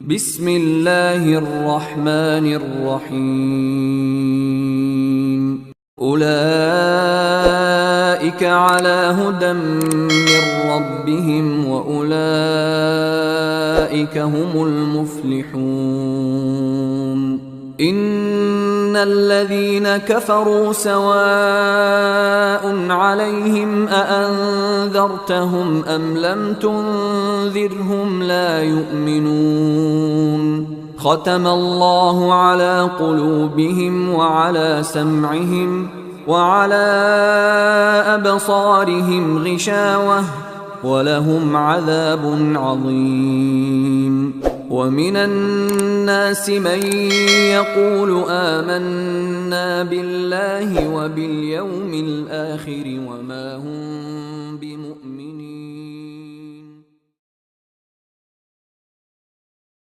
بسم الله الرحمن الرحيم. أولئك على هدى من ربهم وأولئك هم المفلحون. إن الذين كفروا سواء عليهم أأنذرتهم أم لم تنذرهم لا يؤمنون. ختم الله على قلوبهم وعلى سمعهم وعلى أبصارهم غشاوة ولهم عذاب عظيم. ومن الناس من يقول آمنا بالله وباليوم الآخر وما هم